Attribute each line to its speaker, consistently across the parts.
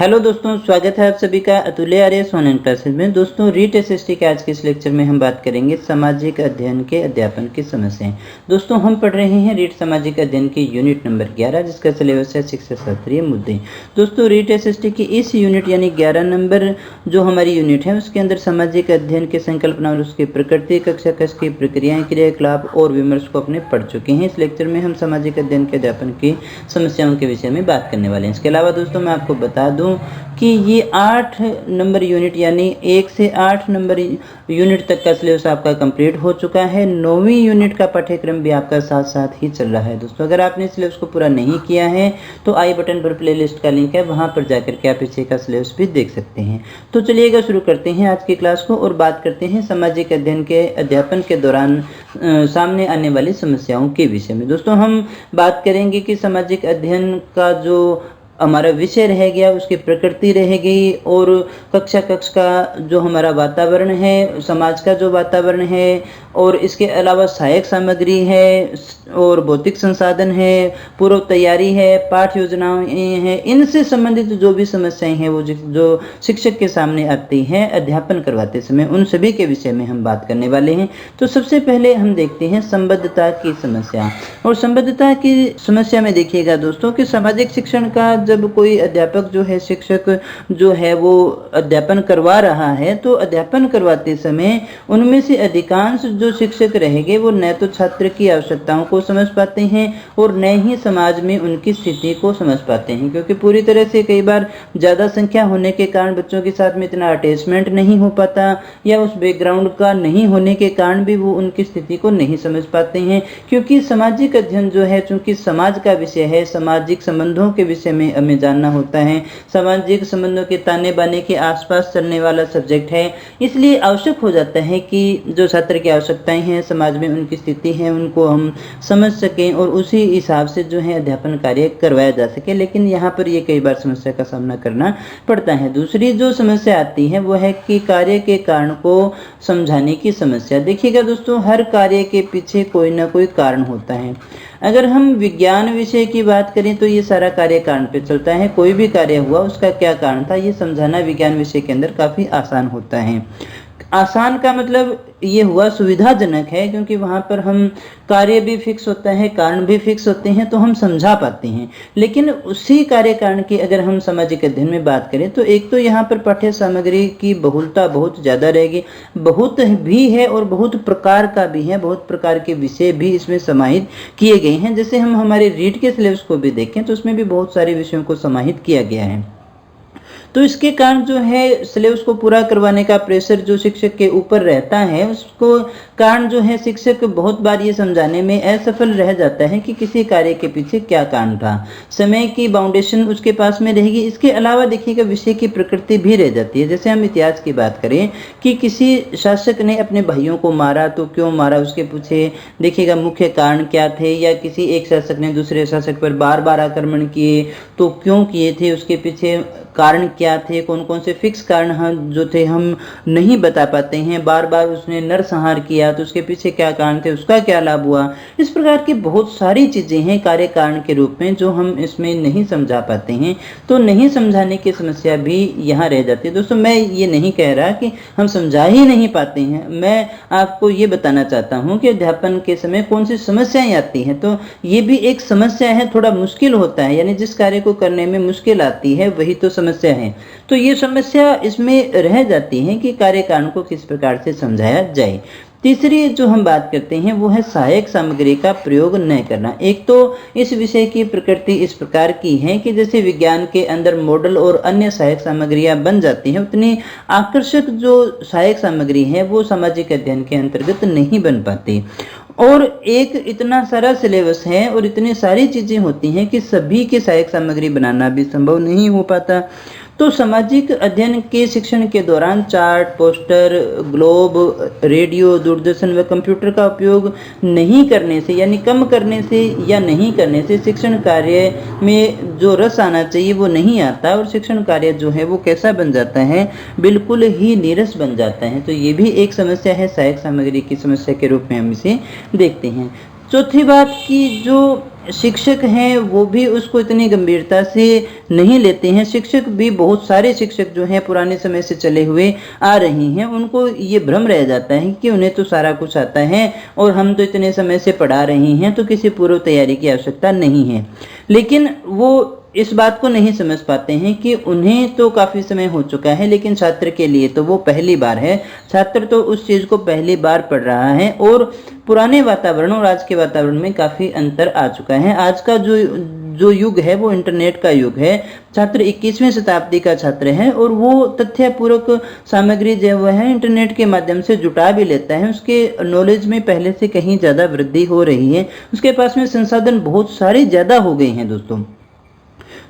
Speaker 1: Hello दोस्तों, स्वागत है आप सभी का अतुल्य आर्य ऑनलाइन क्लासेस में। दोस्तों, रीट एसएसटी के आज के इस लेक्चर में हम बात करेंगे सामाजिक अध्ययन के अध्यापन की समस्याएं। दोस्तों, हम पढ़ रहे हैं रीट सामाजिक अध्ययन की यूनिट नंबर 11, जिसका सिलेबस है शिक्षा शास्त्रीय मुद्दे। दोस्तों, रीट एसएसटी की इस यूनिट यानी 11 नंबर जो हमारी यूनिट है, उसके अंदर सामाजिक अध्ययन की संकल्पना और उसकी प्रकृति, कक्षा कक्ष की प्रक्रियाएं, क्रियाकलाप और विमर्श को अपने पढ़ चुके हैं। इस लेक्चर में हम सामाजिक अध्ययन के अध्यापन की समस्याओं के विषय में बात करने वाले हैं। इसके अलावा दोस्तों, मैं आपको बता दूं कि ये 8 नंबर यूनिट यानी 1 से 8 नंबर यूनिट तक का सिलेबस आपका कंप्लीट हो चुका है। 9वीं यूनिट का पाठ्यक्रम भी आपका साथ साथ ही चल रहा है। दोस्तों, अगर आपने सिलेबस को पूरा नहीं किया है तो आई बटन पर प्लेलिस्ट का लिंक है, वहां पर जाकर के आप पीछे का सिलेबस भी देख सकते हैं। तो चलिएगा शुरू करते हैं आज की क्लास को और बात करते हैं सामाजिक अध्ययन के अध्यापन के दौरान सामने आने वाली समस्याओं के विषय में। दोस्तों, हम बात करेंगे कि सामाजिक अध्ययन का जो हमारा विषय रह गया, उसकी प्रकृति रह गई और कक्षा कक्ष का जो हमारा वातावरण है, समाज का जो वातावरण है, और इसके अलावा सहायक सामग्री है और भौतिक संसाधन है, पूर्व तैयारी है, पाठ योजनाएं हैं, इनसे संबंधित जो भी समस्याएं हैं वो जो शिक्षक के सामने आती हैं अध्यापन करवाते समय, उन सभी के विषय में हम बात करने वाले हैं। तो सबसे पहले हम देखते हैं संबद्धता की समस्या। और संबद्धता की समस्या में देखिएगा दोस्तों कि सामाजिक शिक्षण का जब कोई अध्यापक जो है, शिक्षक जो है वो अध्यापन करवा रहा है, तो अध्यापन करवाते समय उनमें से अधिकांश जो शिक्षक रहेंगे वो न तो छात्र की आवश्यकताओं को समझ पाते हैं और न ही समाज में उनकी स्थिति को समझ पाते हैं, क्योंकि पूरी तरह से कई बार ज़्यादा संख्या होने के कारण बच्चों के साथ में इतना अटैचमेंट नहीं हो पाता, या उस बैकग्राउंड का नहीं होने के कारण भी वो उनकी स्थिति को नहीं समझ पाते हैं। क्योंकि सामाजिक अध्ययन जो है, चूँकि समाज का विषय है, सामाजिक संबंधों के विषय में हमें जानना होता है, सामाजिक संबंधों के ताने बाने के आसपास चलने वाला सब्जेक्ट है, इसलिए आवश्यक हो जाता है कि जो छात्र की आवश्यकताएं हैं, समाज में उनकी स्थिति है, उनको हम समझ सकें और उसी हिसाब से जो है अध्यापन कार्य करवाया जा सके। लेकिन यहाँ पर ये कई बार समस्या का सामना करना पड़ता है। दूसरी जो समस्या आती है वो है कि कार्य के कारण को समझाने की समस्या। देखिएगा दोस्तों, हर कार्य के पीछे कोई ना कोई कारण होता है। अगर हम विज्ञान विषय की बात करें तो ये सारा कार्य कारण पे चलता है। कोई भी कार्य हुआ, उसका क्या कारण था, ये समझाना विज्ञान विषय के अंदर काफ़ी आसान होता है। आसान का मतलब ये हुआ सुविधाजनक है, क्योंकि वहाँ पर हम कार्य भी फिक्स होता है, कारण भी फिक्स होते हैं, तो हम समझा पाते हैं। लेकिन उसी कार्य कारण की अगर हम सामाजिक अध्ययन में बात करें तो एक तो यहाँ पर पाठ्य सामग्री की बहुलता बहुत ज़्यादा रहेगी, बहुत भी है और बहुत प्रकार का भी है, बहुत प्रकार के विषय भी इसमें समाहित किए गए हैं। जैसे हम हमारे रीट के सिलेबस को भी देखें तो उसमें भी बहुत सारे विषयों को समाहित किया गया है। तो इसके कारण जो है सिलेबस को पूरा करवाने का प्रेशर जो शिक्षक के ऊपर रहता है, उसको कारण जो है शिक्षक बहुत बार ये समझाने में असफल रह जाता है कि किसी कार्य के पीछे क्या कारण था। समय की बाउंडेशन उसके पास में रहेगी। इसके अलावा देखिएगा विषय की प्रकृति भी रह जाती है। जैसे हम इतिहास की बात करें कि किसी शासक ने अपने भाइयों को मारा, तो क्यों मारा, उसके पीछे देखिएगा मुख्य कारण क्या थे, या किसी एक शासक ने दूसरे शासक पर बार बार आक्रमण किए तो क्यों किए थे, उसके पीछे कारण क्या थे, कौन कौन से फिक्स कारण हम जो थे हम नहीं बता पाते हैं। बार बार उसने नरसंहार किया तो उसके पीछे क्या कारण थे, उसका क्या लाभ हुआ। इस प्रकार की बहुत सारी चीज़ें हैं कार्य कारण के रूप में जो हम इसमें नहीं समझा पाते हैं। तो नहीं समझाने की समस्या भी यहाँ रह जाती है। दोस्तों, मैं ये नहीं कह रहा कि हम समझा ही नहीं पाते हैं, मैं आपको ये बताना चाहता हूँ कि अध्यापन के समय कौन सी समस्याएं आती हैं। तो ये भी एक समस्या है, थोड़ा मुश्किल होता है, यानी जिस कार्य को करने में मुश्किल आती है वही तो समस्या है। तो ये समस्या इसमें रह जाती है कि कार्य कारण को किस प्रकार से समझाया जाए। तीसरी जो हम बात करते हैं वो है सहायक सामग्री का प्रयोग न करना। एक तो इस विषय की प्रकृति इस प्रकार की है कि जैसे विज्ञान के अंदर मॉडल और अन्य सहायक सामग्रियां बन जाती हैं, उतनी आकर्षक जो सहायक सामग्री है वो सामाजिक अध्ययन के अंतर्गत नहीं बन पाती। और एक इतना सारा सिलेबस है और इतनी सारी चीज़ें होती हैं कि सभी की सहायक सामग्री बनाना भी संभव नहीं हो पाता। तो सामाजिक अध्ययन के शिक्षण के दौरान chart, poster, globe, radio, Doordarshan व कंप्यूटर का उपयोग नहीं करने से, यानी कम करने से या नहीं करने से शिक्षण कार्य में जो रस आना चाहिए वो नहीं आता, और शिक्षण कार्य जो है वो कैसा बन जाता है, बिल्कुल ही नीरस बन जाता है। तो ये भी एक समस्या है, सहायक सामग्री की समस्या के रूप में हम इसे देखते हैं। चौथी बात की जो शिक्षक हैं वो भी उसको इतनी गंभीरता से नहीं लेते हैं। शिक्षक भी, बहुत सारे शिक्षक जो हैं पुराने समय से चले हुए आ रहे हैं, उनको ये भ्रम रह जाता है कि उन्हें तो सारा कुछ आता है और हम तो इतने समय से पढ़ा रहे हैं तो किसी पूर्व तैयारी की आवश्यकता नहीं है। लेकिन वो इस बात को नहीं समझ पाते हैं कि उन्हें तो काफ़ी समय हो चुका है, लेकिन छात्र के लिए तो वो पहली बार है। छात्र तो उस चीज़ को पहली बार पढ़ रहा है और पुराने वातावरण और आज के वातावरण में काफ़ी अंतर आ चुका है। आज का जो युग है वो इंटरनेट का युग है। छात्र 21वीं शताब्दी का छात्र है और वो तथ्यपूर्वक सामग्री जो है इंटरनेट के माध्यम से जुटा भी लेता है। उसके नॉलेज में पहले से कहीं ज़्यादा वृद्धि हो रही है, उसके पास में संसाधन बहुत सारे ज़्यादा हो गए हैं दोस्तों।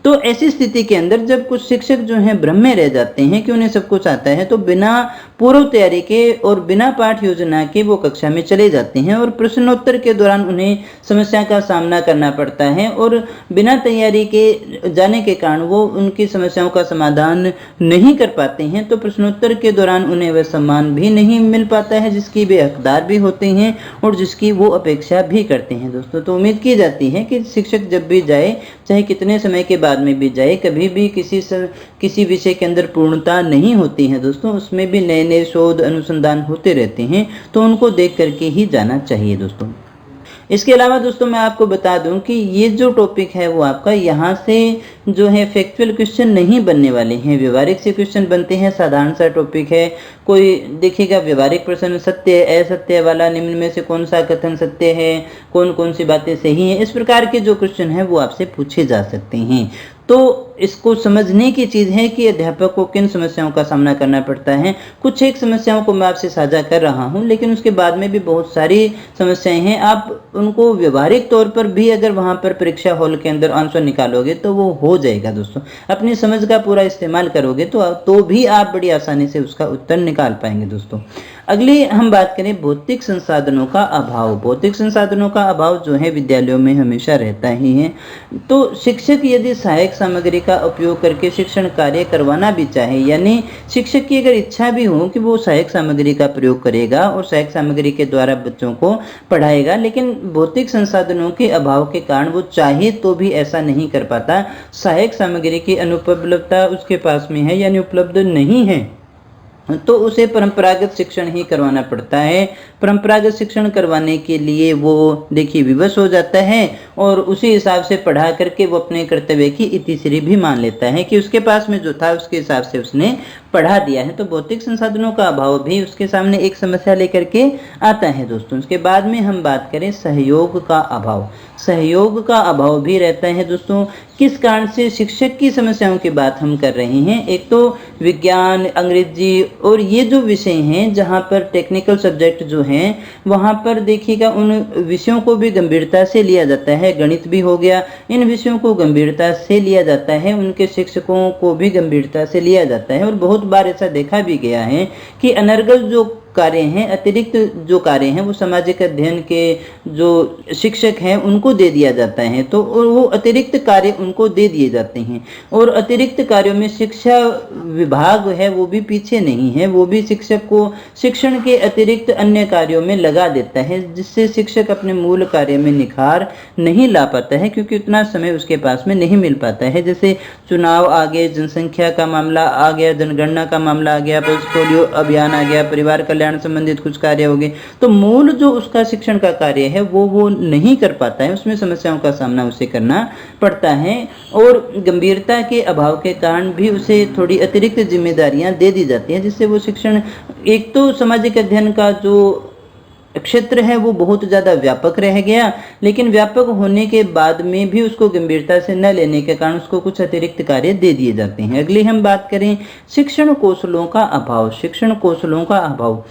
Speaker 1: तो ऐसी स्थिति के अंदर जब कुछ शिक्षक जो हैं भ्रम में रह जाते हैं कि उन्हें सब कुछ आता है, तो बिना पूर्व तैयारी के और बिना पाठ योजना के वो कक्षा में चले जाते हैं और प्रश्नोत्तर के दौरान उन्हें समस्या का सामना करना पड़ता है और बिना तैयारी के जाने के कारण वो उनकी समस्याओं का समाधान नहीं कर पाते हैं। तो प्रश्नोत्तर के दौरान उन्हें वह सम्मान भी नहीं मिल पाता है जिसकी वे हकदार भी होते हैं और जिसकी वो अपेक्षा भी करते हैं दोस्तों। तो उम्मीद की जाती है कि शिक्षक जब भी जाए, चाहे कितने समय के बाद में भी जाए, कभी भी किसी विषय के अंदर पूर्णता नहीं होती है दोस्तों। उसमें भी नए नए शोध अनुसंधान होते रहते हैं, तो उनको देख करके ही जाना चाहिए दोस्तों। इसके अलावा दोस्तों मैं आपको बता दूं कि ये जो टॉपिक है वो आपका यहाँ से जो है फैक्चुअल क्वेश्चन नहीं बनने वाले हैं, व्यवहारिक से क्वेश्चन बनते हैं। साधारण सा टॉपिक है। कोई देखिएगा व्यवहारिक प्रश्न, सत्य असत्य वाला, निम्न में से कौन सा कथन सत्य है, कौन कौन सी बातें सही हैं, इस प्रकार के जो क्वेश्चन है वो आपसे पूछे जा सकते हैं। तो इसको समझने की चीज़ है कि अध्यापक को किन समस्याओं का सामना करना पड़ता है। कुछ एक समस्याओं को मैं आपसे साझा कर रहा हूं, लेकिन उसके बाद में भी बहुत सारी समस्याएं हैं। आप उनको व्यवहारिक तौर पर भी अगर वहां पर परीक्षा हॉल के अंदर आंसर निकालोगे तो वो हो जाएगा दोस्तों। अपनी समझ का पूरा इस्तेमाल करोगे तो भी आप बड़ी आसानी से उसका उत्तर निकाल पाएंगे दोस्तों। अगली हम बात करें भौतिक संसाधनों का अभाव। भौतिक संसाधनों का अभाव जो है विद्यालयों में हमेशा रहता ही है। तो शिक्षक यदि सहायक सामग्री का उपयोग करके शिक्षण कार्य करवाना भी चाहे, यानी शिक्षक की अगर इच्छा भी हो कि वो सहायक सामग्री का प्रयोग करेगा और सहायक सामग्री के द्वारा बच्चों को पढ़ाएगा, लेकिन भौतिक संसाधनों के अभाव के कारण वो चाहे तो भी ऐसा नहीं कर पाता। सहायक सामग्री की अनुपलब्धता उसके पास में है यानी उपलब्ध नहीं है, तो उसे परंपरागत शिक्षण ही करवाना पड़ता है। परंपरागत शिक्षण करवाने के लिए वो देखिए विवश हो जाता है और उसी हिसाब से पढ़ा करके वो अपने कर्तव्य की इतिश्री भी मान लेता है कि उसके पास में जो था उसके हिसाब से उसने पढ़ा दिया है। तो भौतिक संसाधनों का अभाव भी उसके सामने एक समस्या लेकर के आता है दोस्तों। उसके बाद में हम बात करें सहयोग का अभाव। सहयोग का अभाव भी रहता है दोस्तों। किस कारण से? शिक्षक की समस्याओं की बात हम कर रहे हैं। एक तो विज्ञान, अंग्रेजी और ये जो विषय हैं जहाँ पर टेक्निकल सब्जेक्ट जो हैं वहाँ पर देखिएगा उन विषयों को भी गंभीरता से लिया जाता है। गणित भी हो गया, इन विषयों को गंभीरता से लिया जाता है, उनके शिक्षकों को भी गंभीरता से लिया जाता है। और बहुत बार ऐसा देखा भी गया है कि अनर्गल जो कार्य हैं, अतिरिक्त जो कार्य हैं वो सामाजिक अध्ययन के जो शिक्षक हैं उनको दे दिया जाता है। तो वो अतिरिक्त कार्य उनको दे दिए जाते हैं और अतिरिक्त कार्यों में शिक्षा विभाग है वो भी पीछे नहीं है। वो भी शिक्षक को शिक्षण के अतिरिक्त अन्य कार्यों में लगा देता है, जिससे शिक्षक अपने मूल कार्य में निखार नहीं ला पाता है, क्योंकि उतना समय उसके पास में नहीं मिल पाता है। जैसे चुनाव आ गए, जनसंख्या का मामला आ गया, जनगणना का मामला आ गया, पल्स पोलियो अभियान आ गया, परिवार कल्याण संबंधित कुछ कार्य हो गए, तो मूल जो उसका शिक्षण का कार्य है वो नहीं कर पाता है। उसमें समस्याओं का सामना उसे करना पड़ता है और गंभीरता के अभाव के कारण भी उसे थोड़ी अतिरिक्त जिम्मेदारियां दे दी जाती हैं, जिससे वो शिक्षण, एक तो सामाजिक अध्ययन का जो क्षेत्र है वो बहुत ज़्यादा व्यापक रह गया, लेकिन व्यापक होने के बाद में भी उसको गंभीरता से न लेने के कारण उसको कुछ अतिरिक्त कार्य दे दिए जाते हैं। अगली हम बात करें शिक्षण कौशलों का अभाव। शिक्षण कौशलों का अभाव,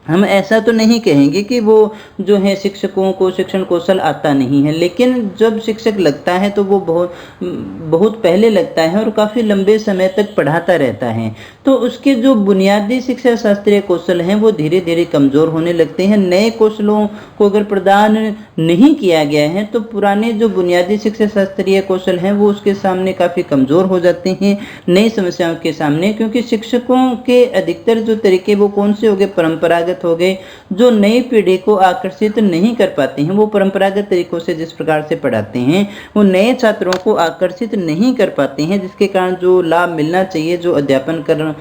Speaker 1: हम ऐसा तो नहीं कहेंगे कि वो जो है शिक्षकों को शिक्षण कौशल आता नहीं है, लेकिन जब शिक्षक लगता है तो वो बहुत पहले लगता है और काफ़ी लंबे समय तक पढ़ाता रहता है। तो उसके जो बुनियादी शिक्षा शास्त्रीय कौशल हैं वो धीरे धीरे कमज़ोर होने लगते हैं। नए कौशलों को अगर प्रदान नहीं किया गया है तो पुराने जो बुनियादी शिक्षा शास्त्रीय कौशल हैं वो उसके सामने काफ़ी कमज़ोर हो जाते हैं नई समस्याओं के सामने, क्योंकि शिक्षकों के अधिकतर जो तरीके वो कौन से हो गए, परंपरागत परंपरागत हो गए, जो नई पीढ़ी को आकर्षित नहीं कर पाते हैं। वो परंपरागत तरीकों से जिस प्रकार से पढ़ाते हैं वो नए छात्रों को आकर्षित नहीं कर पाते हैं, जिसके कारण जो लाभ मिलना चाहिए, जो अध्यापन कर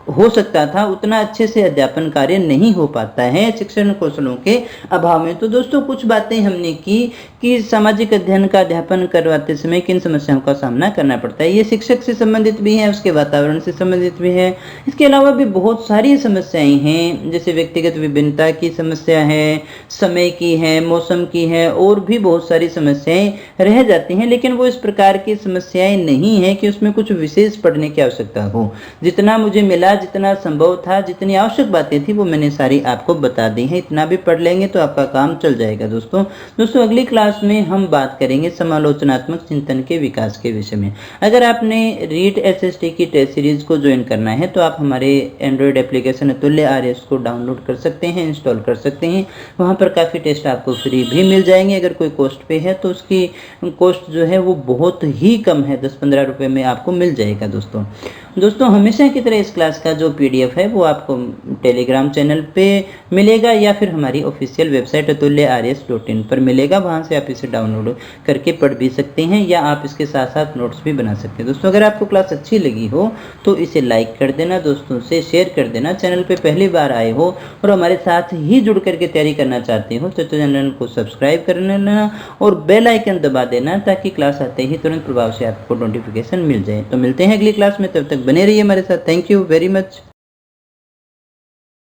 Speaker 1: हो सकता था, उतना अच्छे से अध्यापन कार्य नहीं हो पाता है शिक्षण कौशलों के अभाव में। तो दोस्तों कुछ बातें हमने की कि सामाजिक अध्ययन का अध्यापन करवाते समय किन समस्याओं का सामना करना पड़ता है। ये शिक्षक से संबंधित भी है, उसके वातावरण से संबंधित भी है। इसके अलावा भी बहुत सारी समस्याएं हैं, जैसे व्यक्तिगत विभिन्नता की समस्या है, समय की है, मौसम की है, और भी बहुत सारी समस्याएं रह जाती हैं। लेकिन वो इस प्रकार की समस्याएं नहीं है कि उसमें कुछ विशेष पढ़ने की आवश्यकता हो। जितना मुझे मिला, जितना संभव था, जितनी आवश्यक बातें थी वो मैंने सारी आपको बता दी हैं। इतना भी पढ़ लेंगे तो आपका काम चल जाएगा। दोस्तों अगली क्लास में हम बात करेंगे समालोचनात्मक चिंतन के विकास के विषय में। अगर आपने रीट एसएसटी की टेस्ट सीरीज को ज्वाइन करना है तो आप हमारे एंड्रॉयड एप्लीकेशन अतुल्य आरएस को डाउनलोड कर सकते हैं, इंस्टॉल कर सकते हैं। वहाँ पर काफ़ी टेस्ट आपको फ्री भी मिल जाएंगे। अगर कोई कॉस्ट पे है तो उसकी कॉस्ट जो है वो बहुत ही कम है, 10-15 रुपये में आपको मिल जाएगा। दोस्तों हमेशा की तरह इस क्लास का जो पीडीएफ है वो आपको टेलीग्राम चैनल पे मिलेगा या फिर हमारी ऑफिशियल वेबसाइट atulyaars.in पर मिलेगा। वहाँ से आप इसे डाउनलोड करके पढ़ भी सकते हैं या आप इसके साथ साथ नोट्स भी बना सकते हैं। दोस्तों अगर आपको क्लास अच्छी लगी हो तो इसे लाइक कर देना, दोस्तों से शेयर कर देना। चैनल पे पहली बार आए हो और हमारे साथ ही जुड़ करके तैयारी करना चाहते हो तो चैनल को सब्सक्राइब कर लेना और बेल आइकन दबा देना, ताकि क्लास आते ही तुरंत प्रभाव से आपको नोटिफिकेशन मिल जाए। तो मिलते हैं अगली क्लास में, तब तक बने रहिए हमारे साथ। Thank you very much.